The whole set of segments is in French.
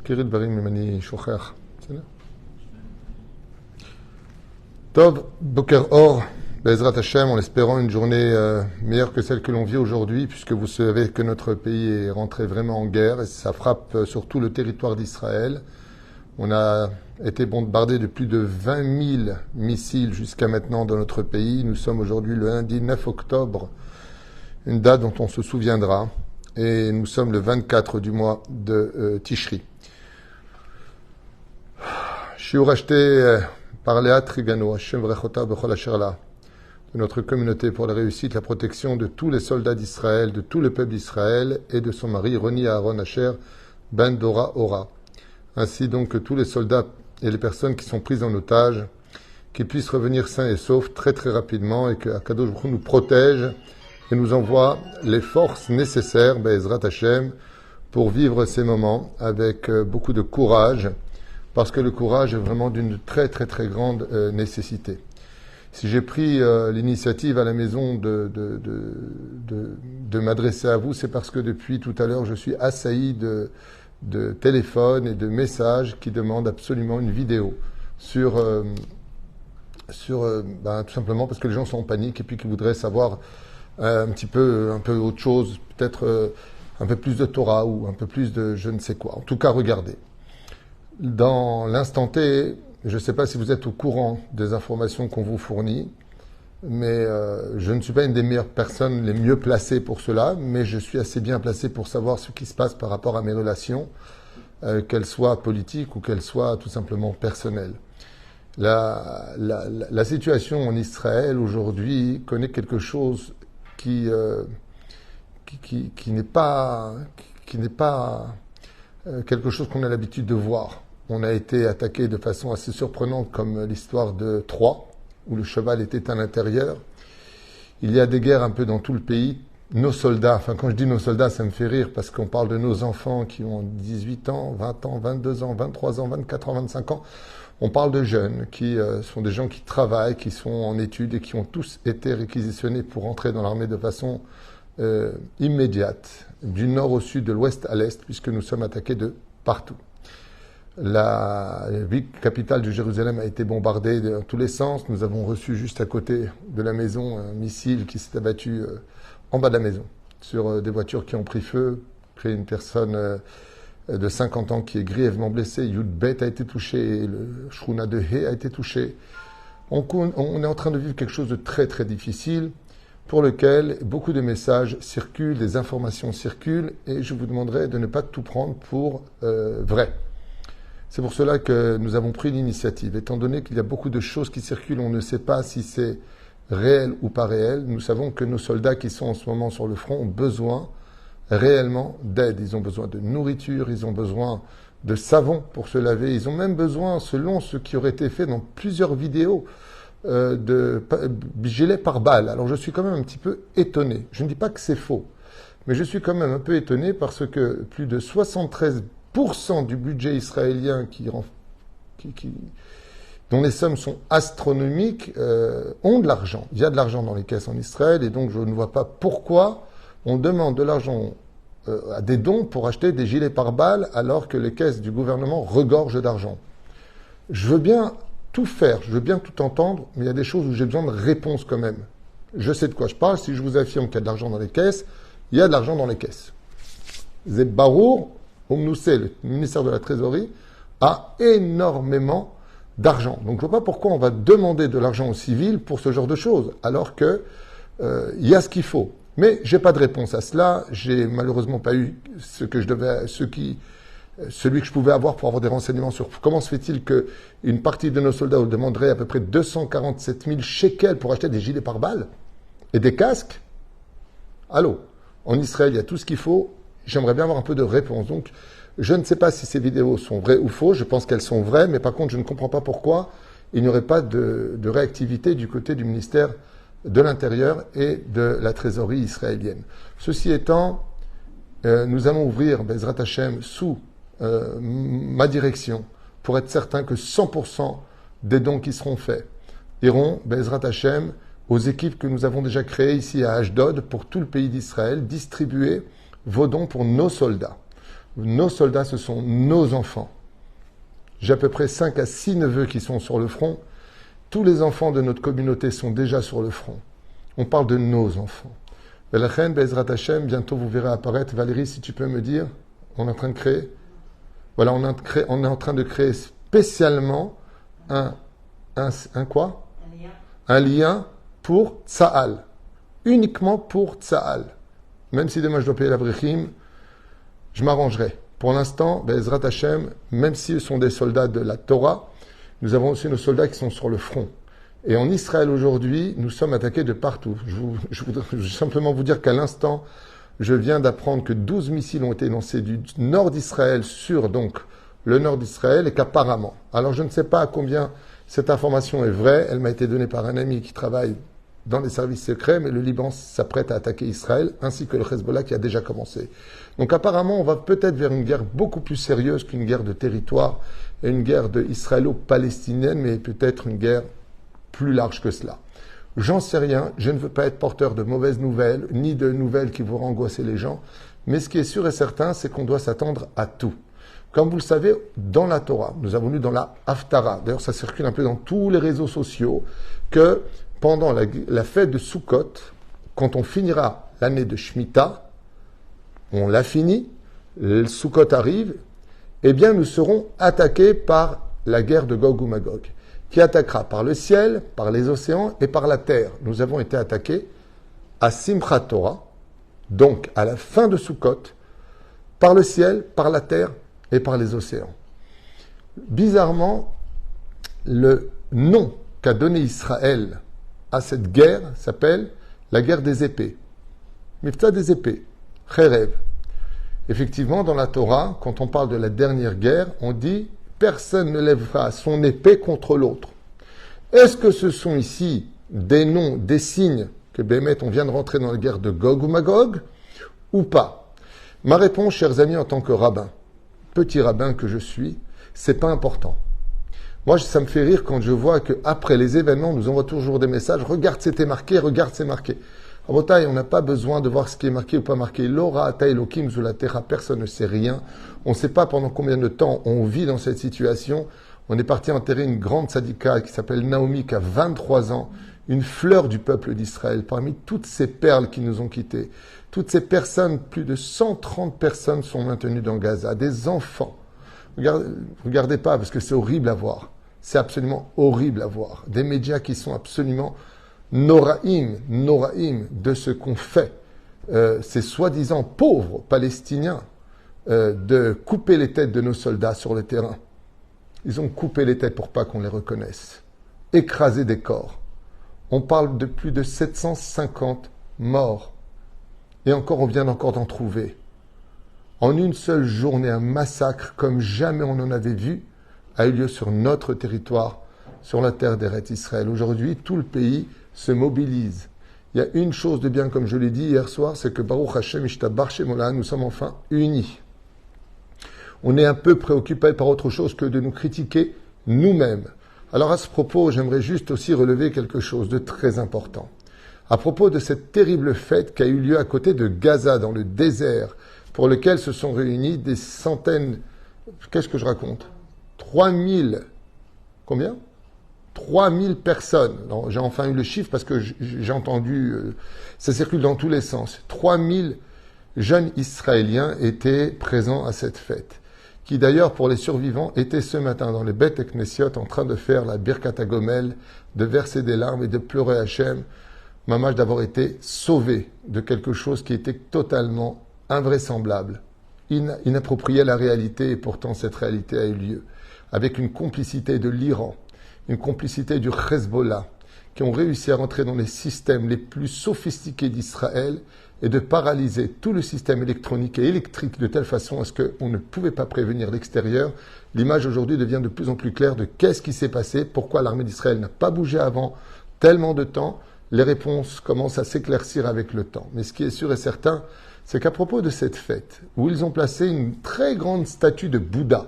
תזכירי דברים אם אני שוכח. בסדר? Tov, Boker Or, Bezrat Hashem, en espérant une journée meilleure que celle que l'on vit aujourd'hui, puisque vous savez que notre pays est rentré vraiment en guerre et ça frappe sur tout le territoire d'Israël. On a été bombardé de plus de 20 000 missiles jusqu'à maintenant dans notre pays. Nous sommes aujourd'hui le lundi 9 octobre, une date dont on se souviendra. Et nous sommes le 24 du mois de Tishri. Shiur acheté par Léa Trigano, Hashem Vrechota Bechol Asher La, de notre communauté pour la réussite, la protection de tous les soldats d'Israël, de tout le peuple d'Israël et de son mari Roni Aaron Asher Ben Dora Ora. Ainsi donc que tous les soldats et les personnes qui sont prises en otage, qu'ils puissent revenir sains et saufs très très rapidement et que Akadosh Baruch Hu nous protège et nous envoie les forces nécessaires, Be'ezrat Hashem, pour vivre ces moments avec beaucoup de courage, parce que le courage est vraiment d'une très très très grande nécessité. Si j'ai pris l'initiative à la maison de m'adresser à vous, c'est parce que depuis tout à l'heure, je suis assailli de téléphones et de messages qui demandent absolument une vidéo sur tout simplement parce que les gens sont en panique et puis qu'ils voudraient savoir un peu autre chose, peut-être un peu plus de Torah ou un peu plus de je ne sais quoi. En tout cas, regardez. Dans l'instant T, je ne sais pas si vous êtes au courant des informations qu'on vous fournit, mais je ne suis pas une des meilleures personnes les mieux placées pour cela, mais je suis assez bien placé pour savoir ce qui se passe par rapport à mes relations, qu'elles soient politiques ou qu'elles soient tout simplement personnelles. La situation en Israël aujourd'hui connaît quelque chose qui n'est pas quelque chose qu'on a l'habitude de voir. On a été attaqué de façon assez surprenante comme l'histoire de Troie, où le cheval était à l'intérieur. Il y a des guerres un peu dans tout le pays. Nos soldats, enfin quand je dis nos soldats, ça me fait rire parce qu'on parle de nos enfants qui ont 18 ans, 20 ans, 22 ans, 23 ans, 24 ans, 25 ans. On parle de jeunes qui sont des gens qui travaillent, qui sont en études et qui ont tous été réquisitionnés pour entrer dans l'armée de façon immédiate, du nord au sud, de l'ouest à l'est, puisque nous sommes attaqués de partout. La ville capitale de Jérusalem a été bombardée dans tous les sens. Nous avons reçu juste à côté de la maison un missile qui s'est abattu en bas de la maison sur des voitures qui ont pris feu. Une personne de 50 ans qui est grièvement blessée. Yud Bet a été touché, le Shruna de He a été touché. On est en train de vivre quelque chose de très très difficile pour lequel beaucoup de messages circulent, des informations circulent et je vous demanderai de ne pas tout prendre pour vrai. C'est pour cela que nous avons pris l'initiative. Étant donné qu'il y a beaucoup de choses qui circulent, on ne sait pas si c'est réel ou pas réel. Nous savons que nos soldats qui sont en ce moment sur le front ont besoin réellement d'aide. Ils ont besoin de nourriture, ils ont besoin de savon pour se laver. Ils ont même besoin, selon ce qui aurait été fait dans plusieurs vidéos, de gilets pare-balles. Alors je suis quand même un petit peu étonné. Je ne dis pas que c'est faux, mais je suis quand même un peu étonné parce que plus de 73% du budget israélien dont les sommes sont astronomiques ont de l'argent. Il y a de l'argent dans les caisses en Israël et donc je ne vois pas pourquoi on demande de l'argent à des dons pour acheter des gilets pare-balles alors que les caisses du gouvernement regorgent d'argent. Je veux bien tout faire, je veux bien tout entendre, mais il y a des choses où j'ai besoin de réponses quand même. Je sais de quoi je parle. Si je vous affirme qu'il y a de l'argent dans les caisses, il y a de l'argent dans les caisses. Zeb Barour, Omnoussé, le ministère de la Trésorerie, a énormément d'argent. Donc je ne vois pas pourquoi on va demander de l'argent aux civils pour ce genre de choses, alors que il y a ce qu'il faut. Mais j'ai pas de réponse à cela. J'ai malheureusement pas eu celui que je pouvais avoir pour avoir des renseignements sur comment se fait-il qu'une partie de nos soldats demanderait à peu près 247 000 shekels pour acheter des gilets pare-balles et des casques. Allô, en Israël, il y a tout ce qu'il faut. J'aimerais bien avoir un peu de réponse. Donc, je ne sais pas si ces vidéos sont vraies ou fausses. Je pense qu'elles sont vraies, mais par contre, je ne comprends pas pourquoi il n'y aurait pas de réactivité du côté du ministère de l'Intérieur et de la trésorerie israélienne. Ceci étant, nous allons ouvrir Bezrat Hashem sous ma direction pour être certain que 100% des dons qui seront faits iront Bezrat Hashem aux équipes que nous avons déjà créées ici à Ashdod pour tout le pays d'Israël, distribuer vos dons pour nos soldats. Nos soldats, ce sont nos enfants. J'ai à peu près 5 à 6 neveux qui sont sur le front. Tous les enfants de notre communauté sont déjà sur le front. On parle de nos enfants. La reine Bezrat Hashem, bientôt vous verrez apparaître. Valérie, si tu peux me dire, on est en train de créer. Voilà, on est en train de créer spécialement un quoi? Un lien pour Tsahal. Uniquement pour Tsahal. Même si demain je dois payer la Brechim, je m'arrangerai. Pour l'instant, Bezrat Hashem, même s'ils sont des soldats de la Torah, nous avons aussi nos soldats qui sont sur le front. Et en Israël aujourd'hui, nous sommes attaqués de partout. Je voudrais simplement vous dire qu'à l'instant, je viens d'apprendre que 12 missiles ont été lancés du nord d'Israël sur donc le nord d'Israël et qu'apparemment, alors je ne sais pas à combien cette information est vraie, elle m'a été donnée par un ami qui travaille dans les services secrets, mais le Liban s'apprête à attaquer Israël, ainsi que le Hezbollah qui a déjà commencé. Donc apparemment, on va peut-être vers une guerre beaucoup plus sérieuse qu'une guerre de territoire et une guerre israélo-palestinienne, mais peut-être une guerre plus large que cela. J'en sais rien, je ne veux pas être porteur de mauvaises nouvelles, ni de nouvelles qui vont angoisser les gens, mais ce qui est sûr et certain, c'est qu'on doit s'attendre à tout. Comme vous le savez, dans la Torah, nous avons lu dans la Haftara, d'ailleurs ça circule un peu dans tous les réseaux sociaux, que pendant la fête de Sukkot, quand on finira l'année de Shemitah, on l'a fini, le Sukkot arrive, eh bien nous serons attaqués par la guerre de Gog ou Magog, qui attaquera par le ciel, par les océans et par la terre. Nous avons été attaqués à Simchat Torah, donc à la fin de Sukkot, par le ciel, par la terre et par les océans. Bizarrement, le nom qu'a donné Israël à cette guerre s'appelle la guerre des épées. Mifta des épées, Cherev. Effectivement, dans la Torah, quand on parle de la dernière guerre, on dit « personne ne lèvera son épée contre l'autre ». Est-ce que ce sont ici des noms, des signes que Bémet, on vient de rentrer dans la guerre de Gog ou Magog, ou pas? Ma réponse, chers amis, en tant que rabbin, petit rabbin que je suis, c'est pas important. Moi, ça me fait rire quand je vois qu'après les événements, on nous envoie toujours des messages. Regarde, c'était marqué, regarde, c'est marqué. À Botaï, on n'a pas besoin de voir ce qui est marqué ou pas marqué. L'ora ata Elokim Zulatera, personne ne sait rien. On ne sait pas pendant combien de temps on vit dans cette situation. On est parti enterrer une grande sadika qui s'appelle Naomi, qui a 23 ans, une fleur du peuple d'Israël, parmi toutes ces perles qui nous ont quittés. Toutes ces personnes, plus de 130 personnes sont maintenues dans Gaza, des enfants. Regardez pas, parce que c'est horrible à voir. C'est absolument horrible à voir. Des médias qui sont absolument noraïm de ce qu'ont fait ces soi-disant pauvres Palestiniens de couper les têtes de nos soldats sur le terrain. Ils ont coupé les têtes pour pas qu'on les reconnaisse. Écrasé des corps. On parle de plus de 750 morts. Et encore, on vient encore d'en trouver. En une seule journée, un massacre comme jamais on en avait vu a eu lieu sur notre territoire, sur la terre d'Eretz Israël. Aujourd'hui, tout le pays se mobilise. Il y a une chose de bien, comme je l'ai dit hier soir, c'est que Baruch Hashem Ishtabar Shemola, nous sommes enfin unis. On est un peu préoccupé par autre chose que de nous critiquer nous-mêmes. Alors à ce propos, j'aimerais juste aussi relever quelque chose de très important. À propos de cette terrible fête qui a eu lieu à côté de Gaza, dans le désert, pour lequel se sont réunis des centaines... Qu'est-ce que je raconte? 3000... Combien? 3000 personnes. J'ai enfin eu le chiffre parce que j'ai entendu... ça circule dans tous les sens. 3000 jeunes Israéliens étaient présents à cette fête, qui d'ailleurs, pour les survivants, étaient ce matin dans les Beth Knessiot en train de faire la Birkat HaGomel, de verser des larmes et de pleurer Hachem, Mamash d'avoir été sauvé de quelque chose qui était totalement invraisemblable, inapproprié à la réalité, et pourtant cette réalité a eu lieu, avec une complicité de l'Iran, une complicité du Hezbollah, qui ont réussi à rentrer dans les systèmes les plus sophistiqués d'Israël et de paralyser tout le système électronique et électrique de telle façon à ce qu'on ne pouvait pas prévenir l'extérieur. L'image aujourd'hui devient de plus en plus claire de qu'est-ce qui s'est passé, pourquoi l'armée d'Israël n'a pas bougé avant tellement de temps. Les réponses commencent à s'éclaircir avec le temps. Mais ce qui est sûr et certain, c'est qu'à propos de cette fête, où ils ont placé une très grande statue de Bouddha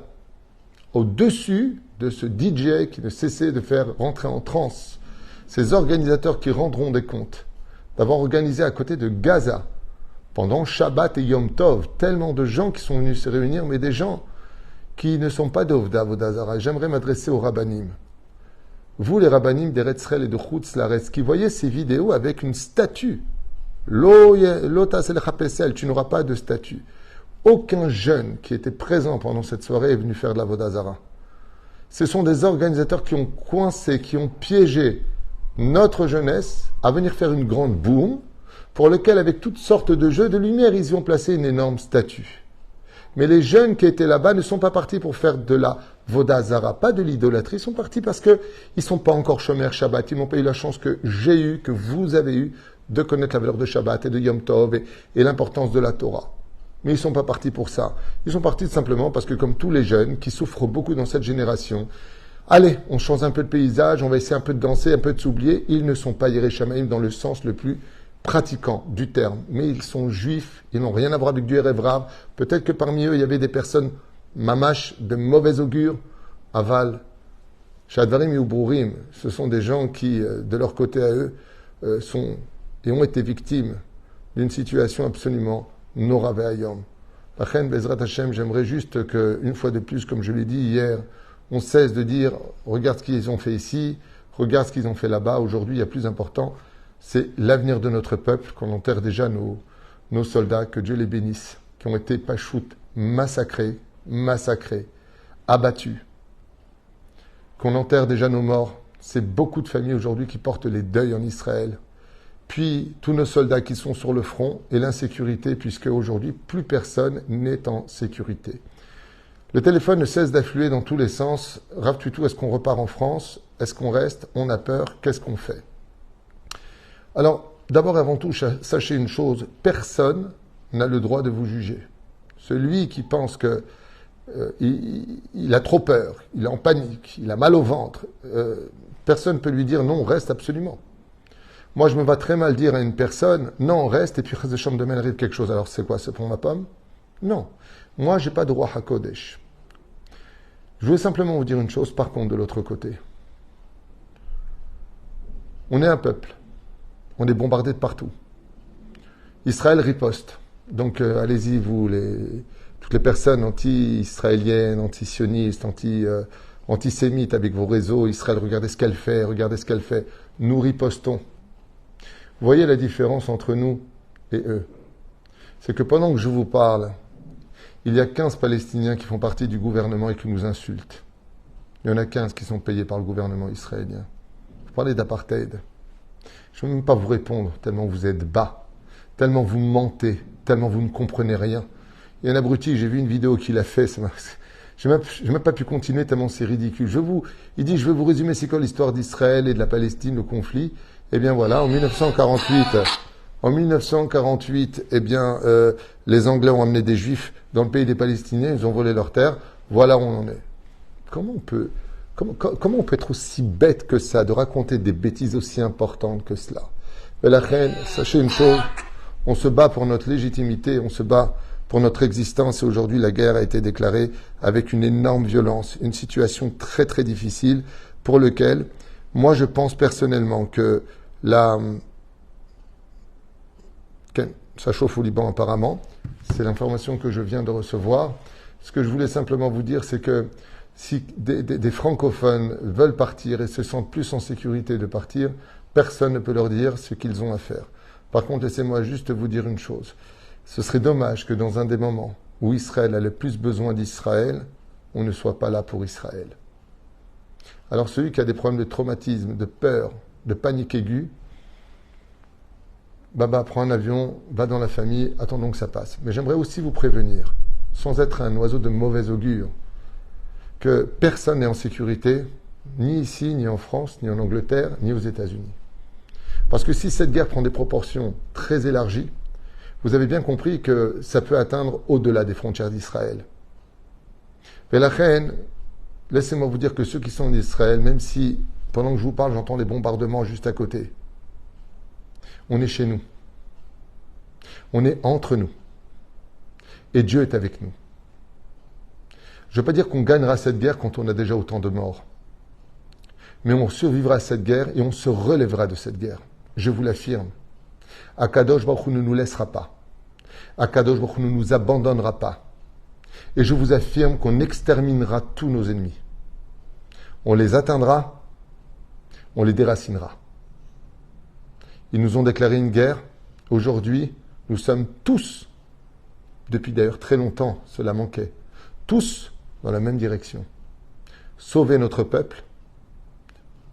au-dessus de ce DJ qui ne cessait de faire rentrer en transe ces organisateurs qui rendront des comptes, d'avoir organisé à côté de Gaza pendant Shabbat et Yom Tov. Tellement de gens qui sont venus se réunir, mais des gens qui ne sont pas d'Avodah Zara. J'aimerais m'adresser aux rabbanim. Vous, les rabbanim d'Eretzrel et de Chutz Laretz, qui voyez ces vidéos avec une statue. Tu n'auras pas de statue. Aucun jeune qui était présent pendant cette soirée est venu faire de l'Avodah Zara. Ce sont des organisateurs qui ont coincé, qui ont piégé notre jeunesse à venir faire une grande boum, pour lequel, avec toutes sortes de jeux de lumière, ils y ont placé une énorme statue. Mais les jeunes qui étaient là-bas ne sont pas partis pour faire de la Voda Zara, pas de l'idolâtrie. Ils sont partis parce qu'ils ne sont pas encore Shomer Shabbat. Ils n'ont pas eu la chance que j'ai eue, que vous avez eue, de connaître la valeur de Shabbat et de Yom Tov et l'importance de la Torah. Mais ils ne sont pas partis pour ça. Ils sont partis simplement parce que, comme tous les jeunes qui souffrent beaucoup dans cette génération, allez, on change un peu de paysage, on va essayer un peu de danser, un peu de s'oublier. Ils ne sont pas Yirei Shamayim dans le sens le plus pratiquants du terme, mais ils sont juifs, ils n'ont rien à voir avec du Erev Rav. Peut-être que parmi eux, il y avait des personnes mamash, de mauvais augure, aval, shadvarim et ubrurim. Ce sont des gens qui, de leur côté à eux, sont et ont été victimes d'une situation absolument nora ve'ayom. Lachen, Bezrat Hashem, j'aimerais juste que, une fois de plus, comme je l'ai dit hier, on cesse de dire, regarde ce qu'ils ont fait ici, regarde ce qu'ils ont fait là-bas. Aujourd'hui, il y a plus important, c'est l'avenir de notre peuple, qu'on enterre déjà nos soldats, que Dieu les bénisse, qui ont été pachout, massacrés, abattus. Qu'on enterre déjà nos morts. C'est beaucoup de familles aujourd'hui qui portent les deuils en Israël. Puis tous nos soldats qui sont sur le front et l'insécurité, puisque aujourd'hui, plus personne n'est en sécurité. Le téléphone ne cesse d'affluer dans tous les sens. Rav Tutu, est-ce qu'on repart en France? Est-ce qu'on reste? On a peur. Qu'est-ce qu'on fait? Alors, d'abord et avant tout, sachez une chose, personne n'a le droit de vous juger. Celui qui pense que il a trop peur, il est en panique, il a mal au ventre, personne ne peut lui dire non, reste absolument. Moi, je me vais très mal dire à une personne, non, reste, et puis de chambre demain arrive quelque chose. Alors, c'est quoi, c'est pour ma pomme? Non. Moi, j'ai pas de roi HaKodesh. Je voulais simplement vous dire une chose, par contre, de l'autre côté. On est un peuple. On est bombardé de partout. Israël riposte. Donc, allez-y, vous, toutes les personnes anti-israéliennes, anti-sionistes, antisémites avec vos réseaux. Israël, regardez ce qu'elle fait, regardez ce qu'elle fait. Nous ripostons. Vous voyez la différence entre nous et eux. C'est que pendant que je vous parle, il y a 15 Palestiniens qui font partie du gouvernement et qui nous insultent. Il y en a 15 qui sont payés par le gouvernement israélien. Vous parlez d'apartheid. Je ne vais même pas vous répondre, tellement vous êtes bas, tellement vous mentez, tellement vous ne comprenez rien. Il y a un abruti, j'ai vu une vidéo qu'il a fait, je n'ai même pas pu continuer tellement c'est ridicule. Il dit, je vais vous résumer c'est quoi l'histoire d'Israël et de la Palestine, le conflit. Eh bien voilà, en 1948, eh bien, les Anglais ont amené des Juifs dans le pays des Palestiniens, ils ont volé leurs terres, voilà où on en est. Comment on peut être aussi bête que ça, de raconter des bêtises aussi importantes que cela? Mais la reine, sachez une chose, on se bat pour notre légitimité, on se bat pour notre existence, et aujourd'hui la guerre a été déclarée avec une énorme violence, une situation très très difficile pour laquelle, moi je pense personnellement que ça chauffe au Liban apparemment, c'est l'information que je viens de recevoir. Ce que je voulais simplement vous dire, c'est que si des francophones veulent partir et se sentent plus en sécurité de partir, personne ne peut leur dire ce qu'ils ont à faire. Par contre, laissez-moi juste vous dire une chose. Ce serait dommage que dans un des moments où Israël a le plus besoin d'Israël, on ne soit pas là pour Israël. Alors celui qui a des problèmes de traumatisme, de peur, de panique aiguë, Baba, prends un avion, va dans la famille, attendons que ça passe. Mais j'aimerais aussi vous prévenir, sans être un oiseau de mauvais augure, que personne n'est en sécurité, ni ici, ni en France, ni en Angleterre, ni aux États-Unis. Parce que si cette guerre prend des proportions très élargies, vous avez bien compris que ça peut atteindre au-delà des frontières d'Israël. Mais la reine, laissez-moi vous dire que ceux qui sont en Israël, même si, pendant que je vous parle, j'entends les bombardements juste à côté, on est chez nous. On est entre nous. Et Dieu est avec nous. Je ne veux pas dire qu'on gagnera cette guerre quand on a déjà autant de morts. Mais on survivra à cette guerre et on se relèvera de cette guerre. Je vous l'affirme. Akadosh Baruch Hu ne nous laissera pas. Akadosh Baruch Hu ne nous abandonnera pas. Et je vous affirme qu'on exterminera tous nos ennemis. On les atteindra, on les déracinera. Ils nous ont déclaré une guerre. Aujourd'hui, nous sommes tous, depuis d'ailleurs très longtemps, cela manquait, tous dans la même direction. Sauver notre peuple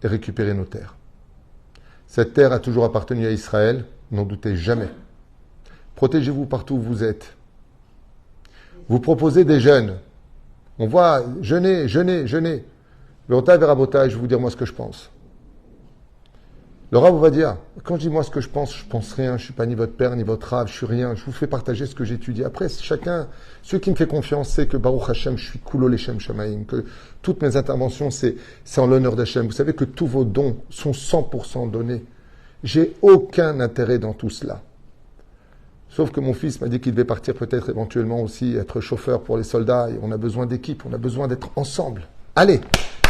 et récupérer nos terres. Cette terre a toujours appartenu à Israël, n'en doutez jamais. Protégez-vous partout où vous êtes. Vous proposez des jeûnes. On voit jeûner. Le Rota Verabota, je vais vous dire moi ce que je pense. Le Rav va dire, quand je dis moi ce que je pense rien, je ne suis pas ni votre père, ni votre Rav, je suis rien, je vous fais partager ce que j'étudie. Après, chacun, ceux qui me font confiance, c'est que Baruch Hashem, je suis Kulo Leshem Shamaim, que toutes mes interventions, c'est en l'honneur d'Hashem. Vous savez que tous vos dons sont 100% donnés. J'ai aucun intérêt dans tout cela. Sauf que mon fils m'a dit qu'il devait partir peut-être éventuellement aussi être chauffeur pour les soldats. Et on a besoin d'équipe, on a besoin d'être ensemble. Allez,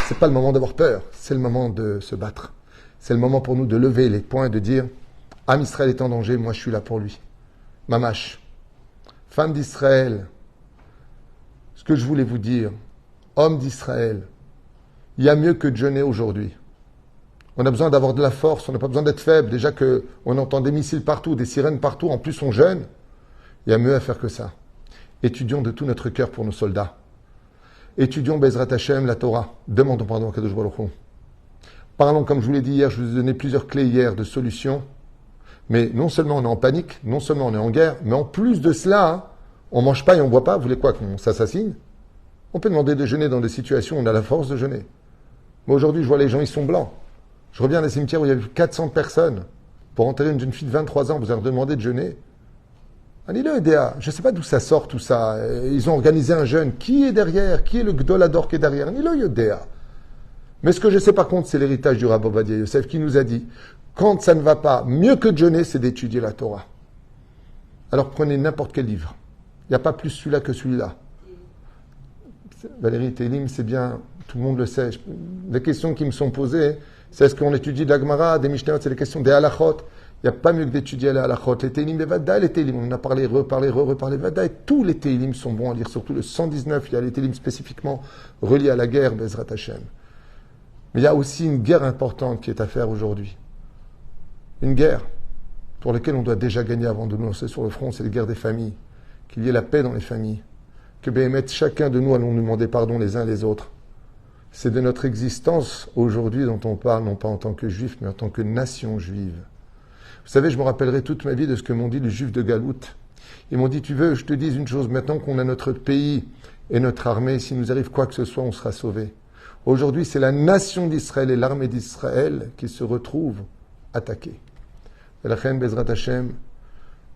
c'est pas le moment d'avoir peur, c'est le moment de se battre. C'est le moment pour nous de lever les poings et de dire « Am Israël est en danger, moi je suis là pour lui. » Mamash, femme d'Israël, ce que je voulais vous dire, homme d'Israël, il y a mieux que de jeûner aujourd'hui. On a besoin d'avoir de la force, on n'a pas besoin d'être faible. Déjà qu'on entend des missiles partout, des sirènes partout, en plus on jeûne. Il y a mieux à faire que ça. Étudions de tout notre cœur pour nos soldats. Étudions Bezrat Hashem, la Torah. Demandons pardon à Kadosh Baruch Hu. Parlons, comme je vous l'ai dit hier, je vous ai donné plusieurs clés hier de solutions. Mais non seulement on est en panique, non seulement on est en guerre, mais en plus de cela, on ne mange pas et on ne boit pas. Vous voulez quoi, qu'on s'assassine? On peut demander de jeûner dans des situations où on a la force de jeûner. Mais aujourd'hui, je vois les gens, ils sont blancs. Je reviens à des cimetières où il y a eu 400 personnes. Pour enterrer une jeune fille de 23 ans, vous leur demandez de jeûner. Allez-le, EDA. Je ne sais pas d'où ça sort tout ça. Ils ont organisé un jeûne. Qui est derrière? Qui est le Gdolador qui est derrière? Allez-le, EDA. Mais ce que je sais par contre, c'est l'héritage du Rav Ovadia Yosef qui nous a dit, quand ça ne va pas, mieux que de jeûner, c'est d'étudier la Torah. Alors prenez n'importe quel livre. Il n'y a pas plus celui-là que celui-là. Valérie Télim, c'est bien, tout le monde le sait. Les questions qui me sont posées, c'est est-ce qu'on étudie de la Gemara, des Mishnayot, c'est les questions des halachot. Il n'y a pas mieux que d'étudier les halachot. Les Télim, les Vada, les Télim. On en a parlé, reparlé, Vada. Et tous les Télim sont bons à lire, surtout le 119. Il y a les Télim spécifiquement reliés à la guerre, Bezrat Hashem. Mais il y a aussi une guerre importante qui est à faire aujourd'hui. Une guerre pour laquelle on doit déjà gagner avant de nous lancer sur le front, c'est la guerre des familles. Qu'il y ait la paix dans les familles. Que Béhémet, chacun de nous allons nous demander pardon les uns les autres. C'est de notre existence aujourd'hui dont on parle, non pas en tant que juif, mais en tant que nation juive. Vous savez, je me rappellerai toute ma vie de ce que m'ont dit les juifs de Galout. Ils m'ont dit, tu veux, je te dise une chose, maintenant qu'on a notre pays et notre armée, s'il nous arrive quoi que ce soit, on sera sauvés. Aujourd'hui, c'est la nation d'Israël et l'armée d'Israël qui se retrouvent attaquées. Et la reine Bezrat Hashem,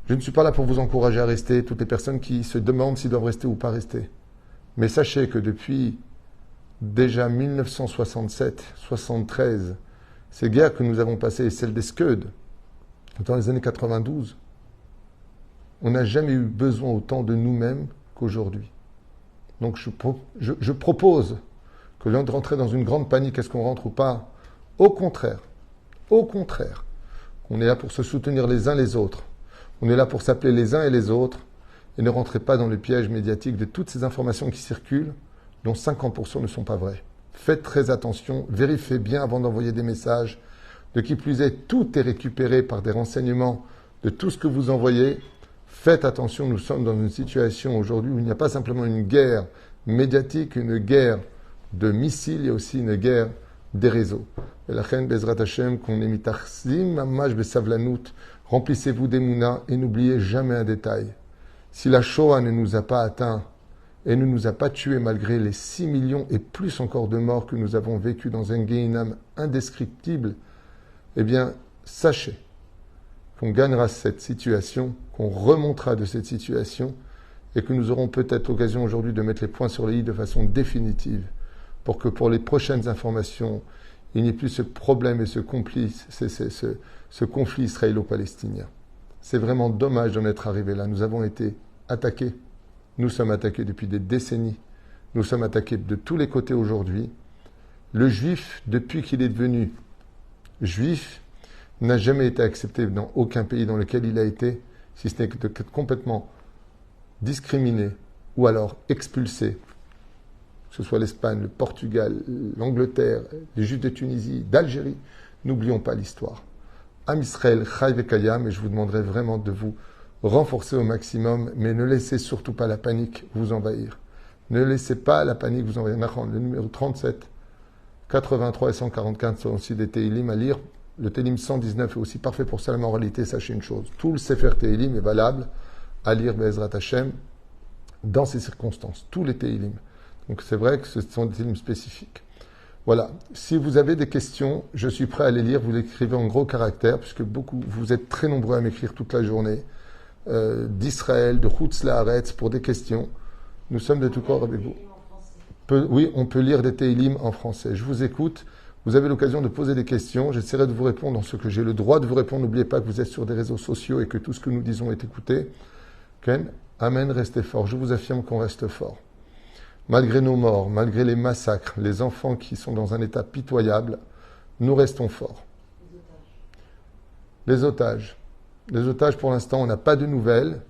je ne suis pas là pour vous encourager à rester, toutes les personnes qui se demandent s'ils doivent rester ou pas rester. Mais sachez que depuis déjà 1967, 73, ces guerres que nous avons passées, celles des Scud, dans les années 92, on n'a jamais eu besoin autant de nous-mêmes qu'aujourd'hui. Donc je propose que l'on de rentrer dans une grande panique, est-ce qu'on rentre ou pas? Au contraire, on est là pour se soutenir les uns les autres. On est là pour s'appeler les uns et les autres et ne rentrez pas dans le piège médiatique de toutes ces informations qui circulent, dont 50% ne sont pas vraies. Faites très attention, vérifiez bien avant d'envoyer des messages. De qui plus est, tout est récupéré par des renseignements de tout ce que vous envoyez. Faites attention, nous sommes dans une situation aujourd'hui où il n'y a pas simplement une guerre médiatique, une guerre de missiles, il y a aussi une guerre des réseaux. Et la reine Bezrat Hashem, qu'on est mitachzim, mamash besavlanout, remplissez-vous d'émouna et n'oubliez jamais un détail. Si la Shoah ne nous a pas atteints et ne nous a pas tués malgré les 6 millions et plus encore de morts que nous avons vécus dans un Gehinam indescriptible, eh bien, sachez qu'on gagnera cette situation, qu'on remontera de cette situation et que nous aurons peut-être l'occasion aujourd'hui de mettre les points sur les i de façon définitive pour que pour les prochaines informations, il n'y ait plus ce problème et ce conflit israélo-palestinien. C'est vraiment dommage d'en être arrivé là. Nous avons été attaqués. Nous sommes attaqués depuis des décennies. Nous sommes attaqués de tous les côtés aujourd'hui. Le juif, depuis qu'il est devenu juif, n'a jamais été accepté dans aucun pays dans lequel il a été si ce n'est que d'être complètement discriminé ou alors expulsé, que ce soit l'Espagne, le Portugal, l'Angleterre, les Juifs de Tunisie, d'Algérie, n'oublions pas l'histoire. Am Israël, Chai Vekayam, et je vous demanderai vraiment de vous renforcer au maximum, mais ne laissez surtout pas la panique vous envahir. Ne laissez pas la panique vous envahir. Le numéro 37, 83 et 144 sont aussi des Teilim à lire. Le Teilim 119 est aussi parfait pour ça, mais en réalité, sachez une chose. Tout le Sefer Teilim est valable à lire Be'ezrat Hashem dans ces circonstances. Tous les Teilim. Donc c'est vrai que ce sont des Teilim spécifiques. Voilà. Si vous avez des questions, je suis prêt à les lire. Vous l'écrivez en gros caractères, puisque vous êtes très nombreux à m'écrire toute la journée. D'Israël, de Chutz La'aretz, pour des questions. Nous sommes de tout corps avec vous. Oui, on peut lire des Teilim en français. Je vous écoute. Vous avez l'occasion de poser des questions. J'essaierai de vous répondre en ce que j'ai le droit de vous répondre. N'oubliez pas que vous êtes sur des réseaux sociaux et que tout ce que nous disons est écouté. Ken, Amen, restez fort. Je vous affirme qu'on reste fort. Malgré nos morts, malgré les massacres, les enfants qui sont dans un état pitoyable, nous restons forts. Les otages. Les otages, pour l'instant, on n'a pas de nouvelles.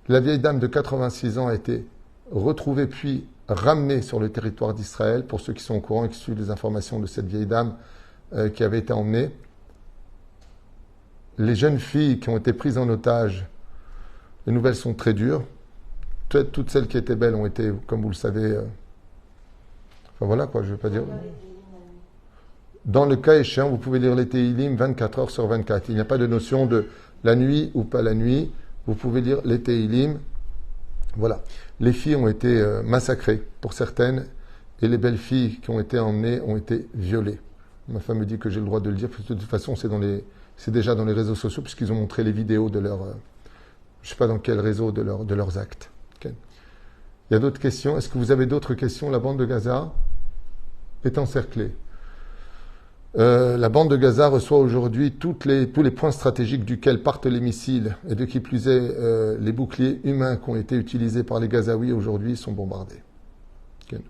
La vieille dame de 86 ans a été retrouvée puis ramenée sur le territoire d'Israël. Pour ceux qui sont au courant et qui suivent les informations de cette vieille dame qui avait été emmenée. Les jeunes filles qui ont été prises en otage, les nouvelles sont très dures. Toutes celles qui étaient belles ont été, comme vous le savez, enfin voilà quoi, je ne vais pas dire. Dans le cas échéant, vous pouvez lire les Teilim 24 heures sur 24. Il n'y a pas de notion de la nuit ou pas la nuit. Vous pouvez lire les Teilim. Voilà. Les filles ont été massacrées pour certaines et les belles filles qui ont été emmenées ont été violées. Ma femme me dit que j'ai le droit de le dire, parce que de toute façon, c'est déjà dans les réseaux sociaux, puisqu'ils ont montré les vidéos de leur, je ne sais pas dans quel réseau, de leurs actes. Okay. Il y a d'autres questions. Est-ce que vous avez d'autres questions? La bande de Gaza est encerclée. La bande de Gaza reçoit aujourd'hui tous les points stratégiques duquel partent les missiles et de qui plus est les boucliers humains qui ont été utilisés par les Gazaouis aujourd'hui sont bombardés. Okay.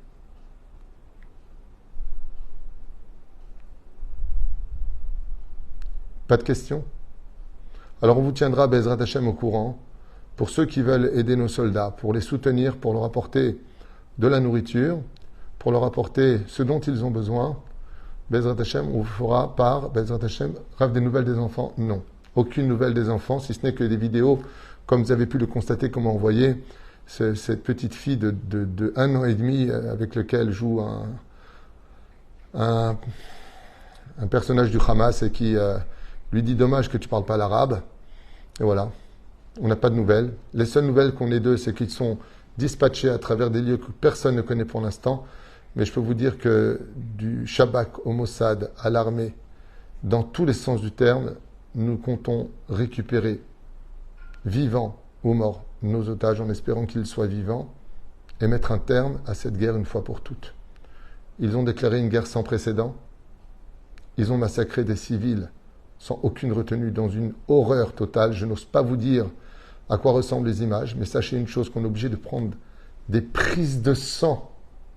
Pas de questions? Alors on vous tiendra Be'ezrat Hashem au courant pour ceux qui veulent aider nos soldats, pour les soutenir, pour leur apporter de la nourriture, pour leur apporter ce dont ils ont besoin. Be'ezrat Hashem, on vous fera par Be'ezrat Hashem, Rav, des nouvelles des enfants? Non. Aucune nouvelle des enfants, si ce n'est que des vidéos, comme vous avez pu le constater, comme on voyait, cette petite fille de 1 an et demi avec lequel joue un personnage du Hamas et qui lui dit dommage que tu ne parles pas l'arabe. Et voilà. On n'a pas de nouvelles. Les seules nouvelles qu'on ait d'eux, c'est qu'ils sont dispatchés à travers des lieux que personne ne connaît pour l'instant. Mais je peux vous dire que du Shabak au Mossad à l'armée, dans tous les sens du terme, nous comptons récupérer, vivants ou morts, nos otages en espérant qu'ils soient vivants et mettre un terme à cette guerre une fois pour toutes. Ils ont déclaré une guerre sans précédent. Ils ont massacré des civils sans aucune retenue, dans une horreur totale. Je n'ose pas vous dire à quoi ressemblent les images, mais sachez une chose, qu'on est obligé de prendre des prises de sang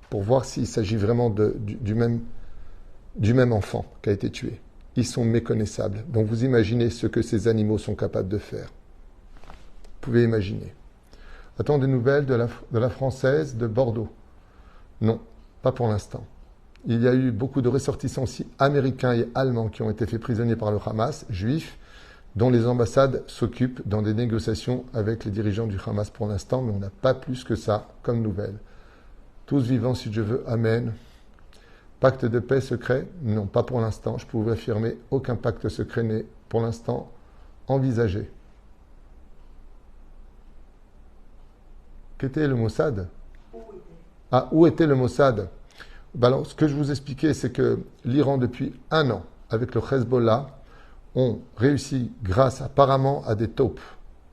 pour voir s'il s'agit vraiment du même enfant qui a été tué. Ils sont méconnaissables. Donc vous imaginez ce que ces animaux sont capables de faire. Vous pouvez imaginer. A-t-on des nouvelles de la Française de Bordeaux? Non, pas pour l'instant. Il y a eu beaucoup de ressortissants aussi américains et allemands qui ont été faits prisonniers par le Hamas, juifs, dont les ambassades s'occupent dans des négociations avec les dirigeants du Hamas pour l'instant, mais on n'a pas plus que ça comme nouvelle. Tous vivants si Dieu veut, Amen. Pacte de paix secret? Non, pas pour l'instant. Je peux vous affirmer, aucun pacte secret n'est pour l'instant envisagé. Qu'était le Mossad? Où était le Mossad? Ben alors, ce que je vous expliquais, c'est que l'Iran, depuis 1 an, avec le Hezbollah, ont réussi, grâce apparemment à des taupes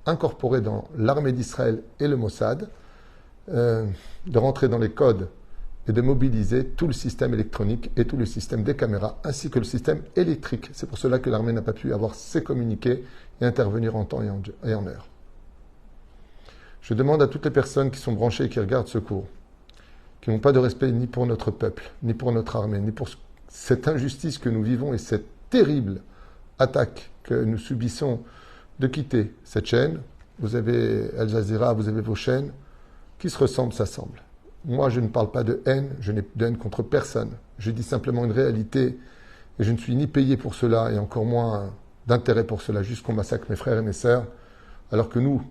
incorporées dans l'armée d'Israël et le Mossad, de rentrer dans les codes et de mobiliser tout le système électronique et tout le système des caméras, ainsi que le système électrique. C'est pour cela que l'armée n'a pas pu avoir ses communiqués et intervenir en temps et en heure. Je demande à toutes les personnes qui sont branchées et qui regardent ce cours, qui n'ont pas de respect ni pour notre peuple, ni pour notre armée, ni pour cette injustice que nous vivons et cette terrible attaque que nous subissons, de quitter cette chaîne, vous avez Al Jazeera, vous avez vos chaînes, qui se ressemblent, s'assemblent. Moi, je ne parle pas de haine, je n'ai de haine contre personne. Je dis simplement une réalité, et je ne suis ni payé pour cela, et encore moins d'intérêt pour cela, juste qu'on massacre mes frères et mes sœurs, alors que nous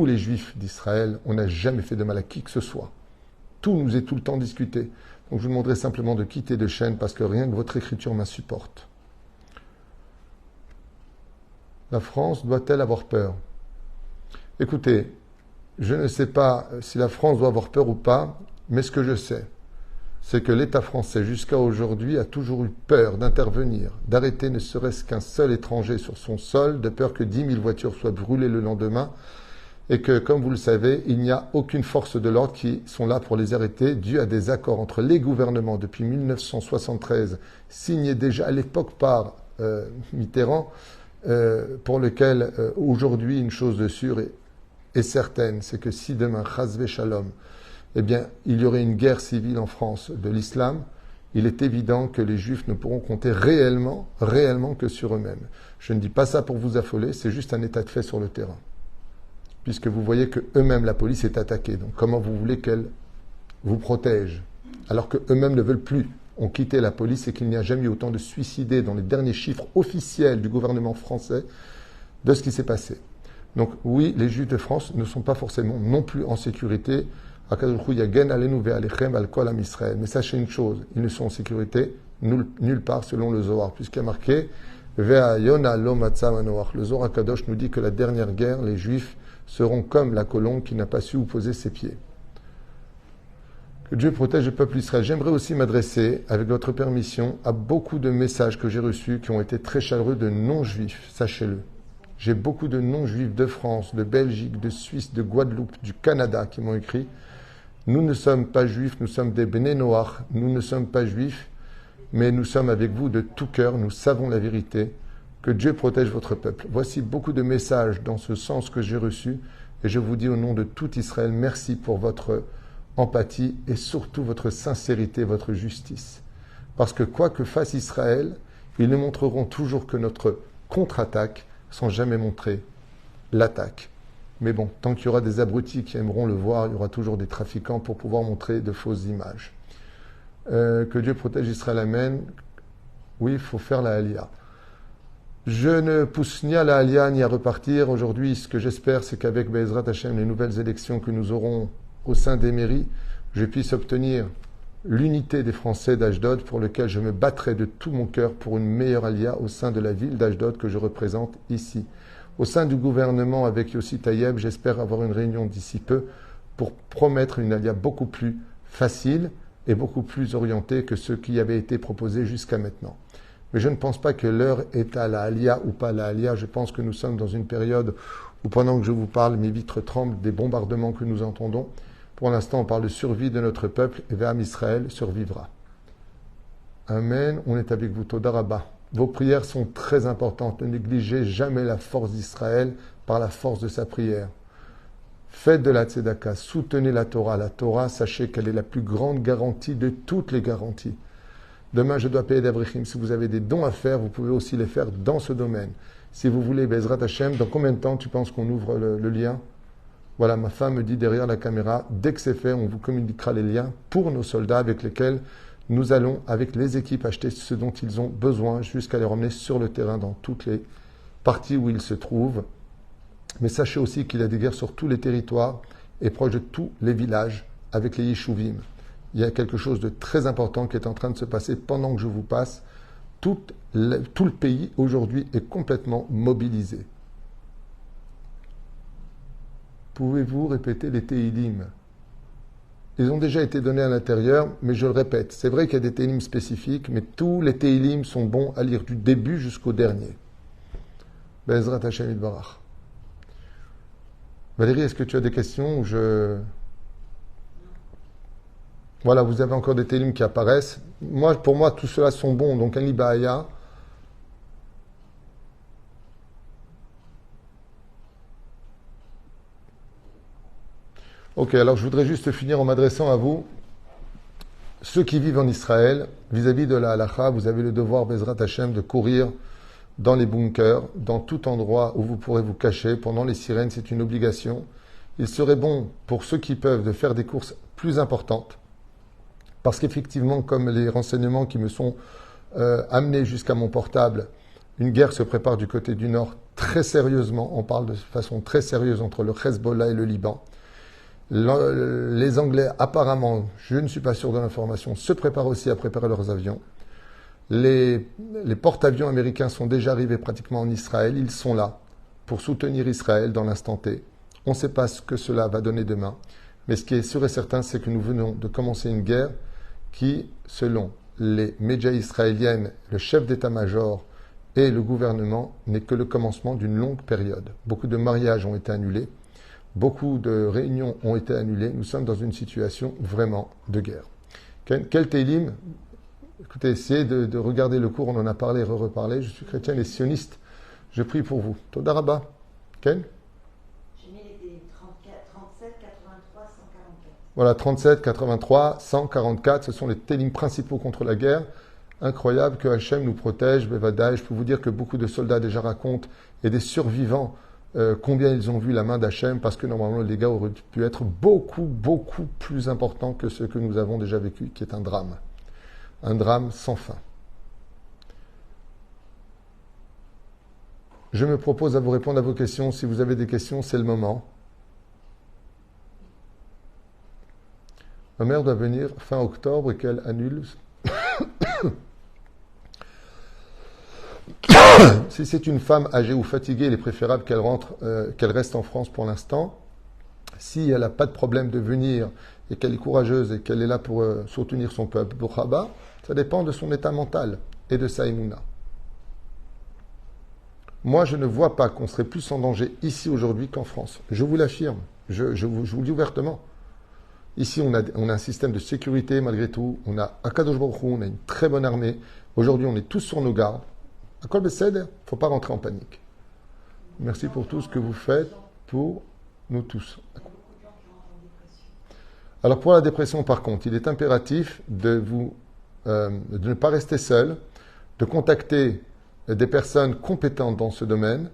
les Juifs d'Israël, on n'a jamais fait de mal à qui que ce soit. Tout nous est tout le temps discuté. Donc je vous demanderai simplement de quitter de chaîne, parce que rien que votre écriture m'insupporte. La France doit-elle avoir peur? Écoutez, je ne sais pas si la France doit avoir peur ou pas, mais ce que je sais, c'est que l'État français, jusqu'à aujourd'hui, a toujours eu peur d'intervenir, d'arrêter ne serait-ce qu'un seul étranger sur son sol, de peur que 10 000 voitures soient brûlées le lendemain, et que, comme vous le savez, il n'y a aucune force de l'ordre qui sont là pour les arrêter, dû à des accords entre les gouvernements depuis 1973, signés déjà à l'époque par Mitterrand, pour lequel aujourd'hui une chose de sûre est certaine, c'est que si demain, chasvé shalom, eh bien, il y aurait une guerre civile en France de l'islam, il est évident que les Juifs ne pourront compter réellement que sur eux-mêmes. Je ne dis pas ça pour vous affoler, c'est juste un état de fait sur le terrain. Puisque vous voyez que eux-mêmes, la police est attaquée. Donc comment vous voulez qu'elle vous protège? Alors que eux-mêmes ne veulent plus, ont quitté la police et qu'il n'y a jamais eu autant de suicidés dans les derniers chiffres officiels du gouvernement français de ce qui s'est passé. Donc oui, les Juifs de France ne sont pas forcément non plus en sécurité. Mais sachez une chose, ils ne sont en sécurité nulle part selon le Zohar, puisqu'il y a marqué le Zohar Kadosh nous dit que la dernière guerre, les Juifs seront comme la colombe qui n'a pas su où poser ses pieds. Que Dieu protège le peuple d'Israël. J'aimerais aussi m'adresser, avec votre permission, à beaucoup de messages que j'ai reçus qui ont été très chaleureux de non-juifs, sachez-le. J'ai beaucoup de non-juifs de France, de Belgique, de Suisse, de Guadeloupe, du Canada qui m'ont écrit. Nous ne sommes pas juifs, nous sommes des Bnei Noach, nous ne sommes pas juifs, mais nous sommes avec vous de tout cœur, nous savons la vérité. Que Dieu protège votre peuple. Voici beaucoup de messages dans ce sens que j'ai reçus, et je vous dis au nom de tout Israël, merci pour votre empathie et surtout votre sincérité, votre justice. Parce que quoi que fasse Israël, ils ne montreront toujours que notre contre-attaque sans jamais montrer l'attaque. Mais bon, tant qu'il y aura des abrutis qui aimeront le voir, il y aura toujours des trafiquants pour pouvoir montrer de fausses images. Que Dieu protège Israël, amen. Oui, il faut faire la Aliyah. Je ne pousse ni à la Aliyah ni à repartir. Aujourd'hui, ce que j'espère, c'est qu'avec Be'ezrat Hashem, les nouvelles élections que nous aurons au sein des mairies, je puisse obtenir l'unité des Français d'Ashdod, pour lequel je me battrai de tout mon cœur pour une meilleure Aliyah au sein de la ville d'Ashdod que je représente ici. Au sein du gouvernement avec Yossi Tayeb, j'espère avoir une réunion d'ici peu pour promettre une Aliyah beaucoup plus facile et beaucoup plus orientée que ce qui avait été proposé jusqu'à maintenant. Mais je ne pense pas que l'heure est à la Aliyah ou pas à la Aliyah. Je pense que nous sommes dans une période où, pendant que je vous parle, mes vitres tremblent des bombardements que nous entendons. Pour l'instant, on parle de survie de notre peuple et Ve'am Israël survivra. Amen. On est avec vous. Toda Rabba. Vos prières sont très importantes. Ne négligez jamais la force d'Israël par la force de sa prière. Faites de la tzedaka. Soutenez la Torah. La Torah, sachez qu'elle est la plus grande garantie de toutes les garanties. Demain, je dois payer d'Avrichim. Si vous avez des dons à faire, vous pouvez aussi les faire dans ce domaine. Si vous voulez, Bezrat Hashem, dans combien de temps tu penses qu'on ouvre le lien? Voilà, ma femme me dit derrière la caméra, dès que c'est fait, on vous communiquera les liens pour nos soldats avec lesquels nous allons, avec les équipes, acheter ce dont ils ont besoin jusqu'à les ramener sur le terrain dans toutes les parties où ils se trouvent. Mais sachez aussi qu'il y a des guerres sur tous les territoires et proche de tous les villages avec les Yeshuvim. Il y a quelque chose de très important qui est en train de se passer pendant que je vous passe. Tout le pays aujourd'hui est complètement mobilisé. Pouvez-vous répéter les Téhilim? Ils ont déjà été donnés à l'intérieur, mais je le répète. C'est vrai qu'il y a des Téhilim spécifiques, mais tous les Téhilim sont bons à lire du début jusqu'au dernier. Be'ezrat Hashem Yitbarach. Valérie, est-ce que tu as des questions? Voilà, vous avez encore des télim qui apparaissent. Pour moi, tout cela sont bons. Donc, un libaya. Ok, alors je voudrais juste finir en m'adressant à vous. Ceux qui vivent en Israël, vis-à-vis de la halakha, vous avez le devoir, Bezrat Hashem, de courir dans les bunkers, dans tout endroit où vous pourrez vous cacher. Pendant les sirènes, c'est une obligation. Il serait bon pour ceux qui peuvent de faire des courses plus importantes. Parce qu'effectivement, comme les renseignements qui me sont amenés jusqu'à mon portable, une guerre se prépare du côté du nord très sérieusement. On parle de façon très sérieuse entre le Hezbollah et le Liban. Les Anglais, apparemment, je ne suis pas sûr de l'information, se préparent aussi à préparer leurs avions. Les porte-avions américains sont déjà arrivés pratiquement en Israël. Ils sont là pour soutenir Israël dans l'instant T. On ne sait pas ce que cela va donner demain. Mais ce qui est sûr et certain, c'est que nous venons de commencer une guerre qui, selon les médias israéliennes, le chef d'état-major et le gouvernement, n'est que le commencement d'une longue période. Beaucoup de mariages ont été annulés. Beaucoup de réunions ont été annulées. Nous sommes dans une situation vraiment de guerre. Quel Télim? Écoutez, essayez de regarder le cours, on en a parlé et reparlé. Je suis chrétien et sioniste. Je prie pour vous. Toda Rabba. Ken? J'ai mis les 37, 83, 144. Voilà, 37, 83, 144. Ce sont les Télim principaux contre la guerre. Incroyable que Hachem nous protège. Bevada. Je peux vous dire que beaucoup de soldats déjà racontent et des survivants combien ils ont vu la main d'Hachem, parce que normalement les dégâts auraient pu être beaucoup, beaucoup plus importants que ce que nous avons déjà vécu, qui est un drame. Un drame sans fin. Je me propose à vous répondre à vos questions. Si vous avez des questions, c'est le moment. Ma mère doit venir fin octobre et qu'elle annule. Si c'est une femme âgée ou fatiguée, il est préférable qu'elle rentre, qu'elle reste en France pour l'instant. Si elle n'a pas de problème de venir et qu'elle est courageuse et qu'elle est là pour soutenir son peuple, Bourhaba, ça dépend de son état mental et de sa émouna. Moi, je ne vois pas qu'on serait plus en danger ici aujourd'hui qu'en France. Je vous l'affirme, je vous le dis ouvertement. Ici, on a un système de sécurité malgré tout. On a Akadosh Baruch Hu, on a une très bonne armée. Aujourd'hui, on est tous sur nos gardes. À Kol Besed, il ne faut pas rentrer en panique. Merci pour tout ce que vous faites pour nous tous. Alors pour la dépression, par contre, il est impératif de ne pas rester seul, de contacter des personnes compétentes dans ce domaine,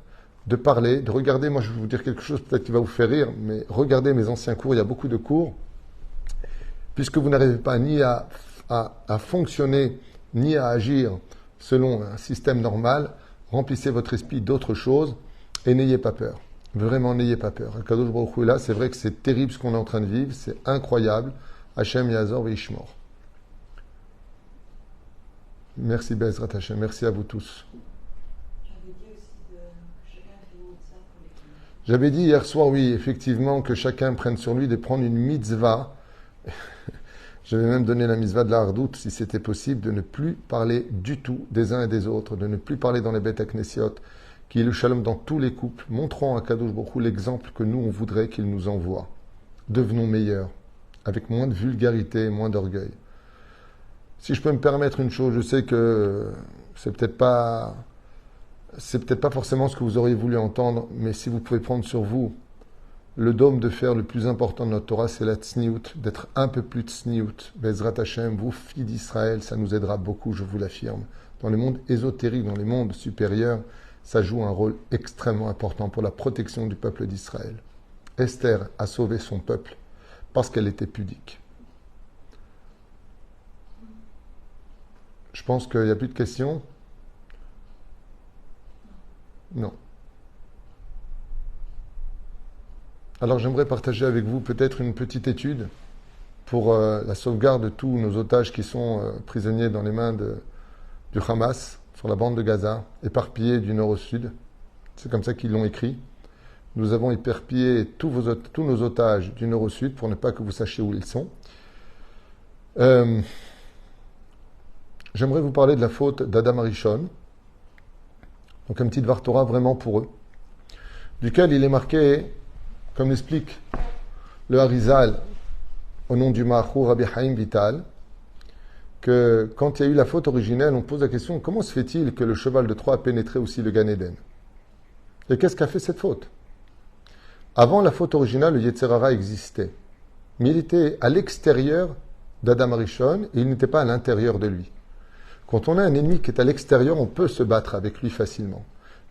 de parler, de regarder. Moi, je vais vous dire quelque chose peut-être qui va vous faire rire, mais regardez mes anciens cours, il y a beaucoup de cours. Puisque vous n'arrivez pas ni à fonctionner, ni à agir selon un système normal, remplissez votre esprit d'autres choses et n'ayez pas peur. Vraiment, n'ayez pas peur. Kadosh Baruch Hu là, c'est vrai que c'est terrible ce qu'on est en train de vivre, c'est incroyable. Hachem Yazor Veishmor. Merci Bezrat Hachem, merci à vous tous. J'avais dit hier soir, oui, effectivement, que chacun prenne sur lui de prendre une mitzvah. J'avais même donné la mitzvah de la hardout, si c'était possible, de ne plus parler du tout des uns et des autres, de ne plus parler dans les bêtes knessiot, qui est le shalom dans tous les couples. Montrons à Kadosh Baruch Hu l'exemple que nous, on voudrait qu'il nous envoie. Devenons meilleurs, avec moins de vulgarité et moins d'orgueil. Si je peux me permettre une chose, je sais que c'est peut-être pas forcément ce que vous auriez voulu entendre, mais si vous pouvez prendre sur vous le dôme de fer le plus important de notre Torah, c'est la tsniout, d'être un peu plus tsniout. Bezrat Hashem, vous, filles d'Israël, ça nous aidera beaucoup, je vous l'affirme. Dans les mondes ésotériques, dans les mondes supérieurs, ça joue un rôle extrêmement important pour la protection du peuple d'Israël. Esther a sauvé son peuple parce qu'elle était pudique. Je pense qu'il n'y a plus de questions. Non. Alors j'aimerais partager avec vous peut-être une petite étude pour la sauvegarde de tous nos otages qui sont prisonniers dans les mains du Hamas sur la bande de Gaza, éparpillés du nord au sud. C'est comme ça qu'ils l'ont écrit. Nous avons éparpillé tous nos otages du nord au sud pour ne pas que vous sachiez où ils sont. J'aimerais vous parler de la faute d'Adam Arishon. Donc un petit Dvar Torah vraiment pour eux, duquel il est marqué, comme l'explique le Harizal au nom du Mahou Rabbi Haim Vital, que quand il y a eu la faute originelle, on pose la question, comment se fait-il que le cheval de Troie a pénétré aussi le Gan Eden? Et qu'est-ce qu'a fait cette faute? Avant la faute originale, le Yetzer Hara existait, mais il était à l'extérieur d'Adam Arishon et il n'était pas à l'intérieur de lui. Quand on a un ennemi qui est à l'extérieur, on peut se battre avec lui facilement.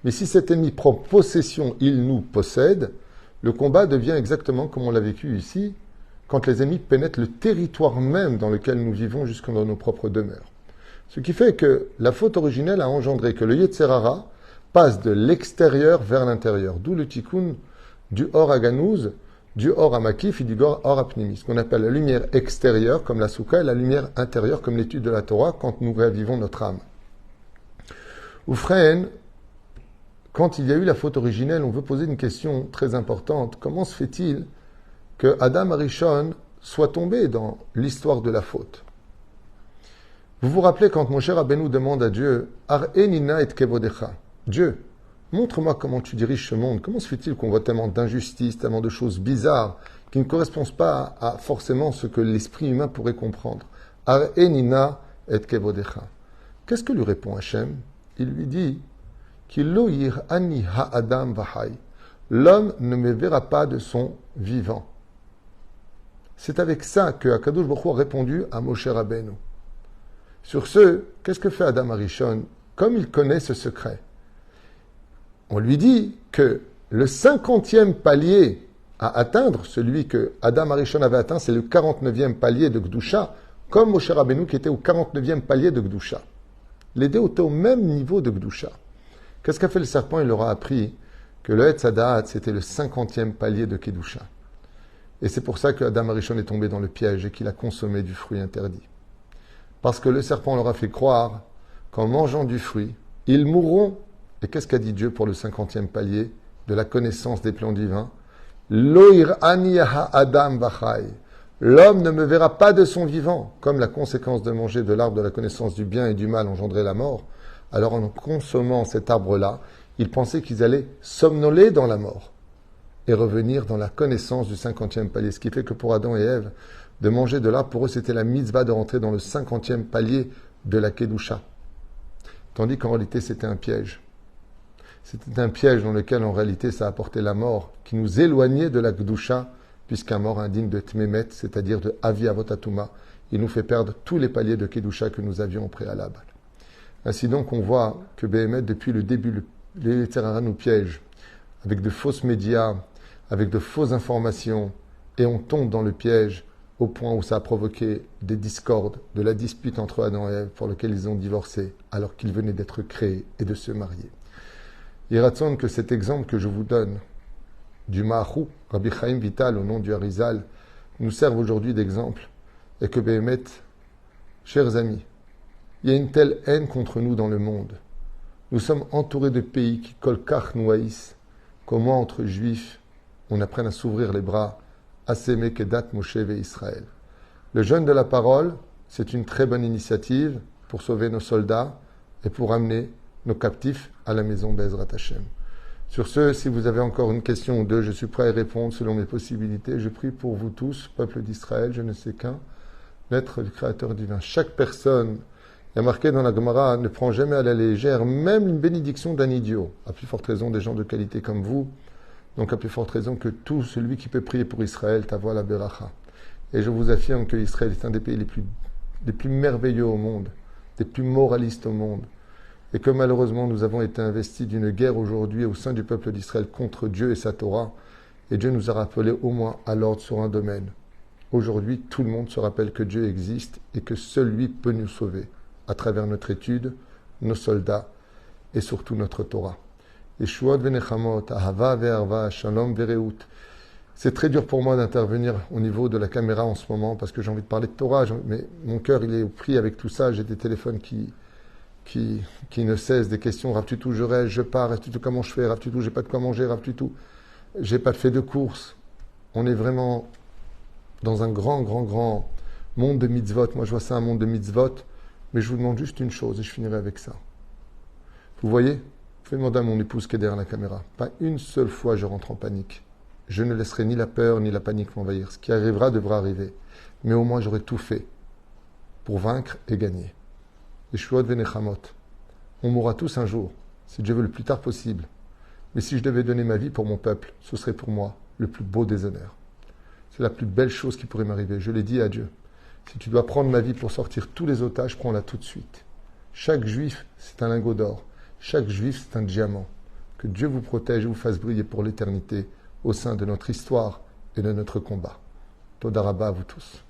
Mais si cet ennemi prend possession, il nous possède, le combat devient exactement comme on l'a vécu ici, quand les ennemis pénètrent le territoire même dans lequel nous vivons jusque dans nos propres demeures. Ce qui fait que la faute originelle a engendré que le Yetzer Hara passe de l'extérieur vers l'intérieur, d'où le tikkun du Or à Ganouz, du Or à Makif et du Or à Pnimi, ce qu'on appelle la lumière extérieure comme la Souka et la lumière intérieure comme l'étude de la Torah quand nous réavivons notre âme. Oufren, quand il y a eu la faute originelle, on veut poser une question très importante. Comment se fait-il que Adam Arishon soit tombé dans l'histoire de la faute? Vous vous rappelez quand Moshe Rabbeinu demande à Dieu « Ar-enina et kevodecha » Dieu, montre-moi comment tu diriges ce monde. Comment se fait-il qu'on voit tellement d'injustices, tellement de choses bizarres qui ne correspondent pas à forcément ce que l'esprit humain pourrait comprendre? Ar-enina et kevodecha. Qu'est-ce que lui répond Hachem? Il lui dit Kiloyir ani ha-adam vahai. L'homme ne me verra pas de son vivant. C'est avec ça que Akadosh Baruch Hu a répondu à Moshe Rabbeinu. Sur ce, qu'est-ce que fait Adam Arishon? Comme il connaît ce secret, on lui dit que le 50e palier à atteindre, celui que Adam Arishon avait atteint, c'est le 49e palier de Gdusha, comme Moshe Rabbeinu qui était au 49e palier de Gdusha. Les deux étaient au même niveau de Gdusha. Qu'est-ce qu'a fait le serpent? Il leur a appris que le Etz Hadaat, c'était le 50e palier de Kedusha. Et c'est pour ça que Adam Arishon est tombé dans le piège et qu'il a consommé du fruit interdit. Parce que le serpent leur a fait croire qu'en mangeant du fruit, ils mourront. Et qu'est-ce qu'a dit Dieu pour le 50e palier de la connaissance des plans divins? Loir aniyaha Adam vachai. L'homme ne me verra pas de son vivant, comme la conséquence de manger de l'arbre de la connaissance du bien et du mal engendrait la mort. Alors en consommant cet arbre-là, ils pensaient qu'ils allaient somnoler dans la mort et revenir dans la connaissance du 50e palier. Ce qui fait que pour Adam et Ève, de manger de l'arbre, pour eux, c'était la mitzvah de rentrer dans le 50e palier de la Kedusha. Tandis qu'en réalité, c'était un piège. C'était un piège dans lequel, en réalité, ça apportait la mort, qui nous éloignait de la Kedusha, puisqu'un mort indigne de Tmemet, c'est-à-dire de Avi Avotatuma, il nous fait perdre tous les paliers de Kedusha que nous avions au préalable. Ainsi donc, on voit que Béhémet, depuis le début, les Yetzer Hara nous piègent avec de fausses médias, avec de fausses informations, et on tombe dans le piège au point où ça a provoqué des discordes, de la dispute entre Adam et Ève pour lequel ils ont divorcé, alors qu'ils venaient d'être créés et de se marier. Il ratsonne que cet exemple que je vous donne, du Mahou, Rabbi Chaim Vital, au nom du Harizal, nous serve aujourd'hui d'exemple, et que Béhémet, chers amis, il y a une telle haine contre nous dans le monde. Nous sommes entourés de pays qui kolkach nous haïssent. Comment entre juifs, on apprenne à s'ouvrir les bras, à s'aimer Kedat Moshe et Israël. Le jeûne de la parole, c'est une très bonne initiative pour sauver nos soldats et pour amener nos captifs à la maison Bezrat Hashem. Sur ce, si vous avez encore une question ou deux, je suis prêt à y répondre selon mes possibilités. Je prie pour vous tous, peuple d'Israël, je ne sais qu'un, l'être du Créateur divin. Chaque personne, il y a marqué dans la Gemara, ne prend jamais à la légère, même une bénédiction d'un idiot. À plus forte raison des gens de qualité comme vous. Donc à plus forte raison que tout celui qui peut prier pour Israël, t'avoie la beracha. Et je vous affirme que Israël est un des pays les plus merveilleux au monde, des plus moralistes au monde. Et que malheureusement nous avons été investis d'une guerre aujourd'hui au sein du peuple d'Israël contre Dieu et sa Torah. Et Dieu nous a rappelé au moins à l'ordre sur un domaine. Aujourd'hui, tout le monde se rappelle que Dieu existe et que seul lui peut nous sauver, à travers notre étude, nos soldats et surtout notre Torah. Yeshuot venechamot, ahava ve'arva, shalom ve'reut. C'est très dur pour moi d'intervenir au niveau de la caméra en ce moment parce que j'ai envie de parler de Torah, mais mon cœur il est pris avec tout ça. J'ai des téléphones qui ne cessent, des questions. Rav Tutou, je reste, je pars, Rav Tutou, comment je fais? Rav Tutou, j'ai pas de quoi manger, Rav Tutou, j'ai pas fait de course. On est vraiment dans un grand monde de mitzvot. Moi je vois ça un monde de mitzvot. Mais je vous demande juste une chose et je finirai avec ça. Vous voyez, je vais demander à mon épouse qui est derrière la caméra. Pas une seule fois je rentre en panique. Je ne laisserai ni la peur ni la panique m'envahir. Ce qui arrivera devra arriver. Mais au moins j'aurai tout fait pour vaincre et gagner. Yeshuot venechamot. On mourra tous un jour, si Dieu veut le plus tard possible. Mais si je devais donner ma vie pour mon peuple, ce serait pour moi le plus beau des honneurs. C'est la plus belle chose qui pourrait m'arriver. Je l'ai dit à Dieu. Si tu dois prendre ma vie pour sortir tous les otages, prends-la tout de suite. Chaque juif, c'est un lingot d'or. Chaque juif, c'est un diamant. Que Dieu vous protège et vous fasse briller pour l'éternité au sein de notre histoire et de notre combat. Toda Rabba à vous tous.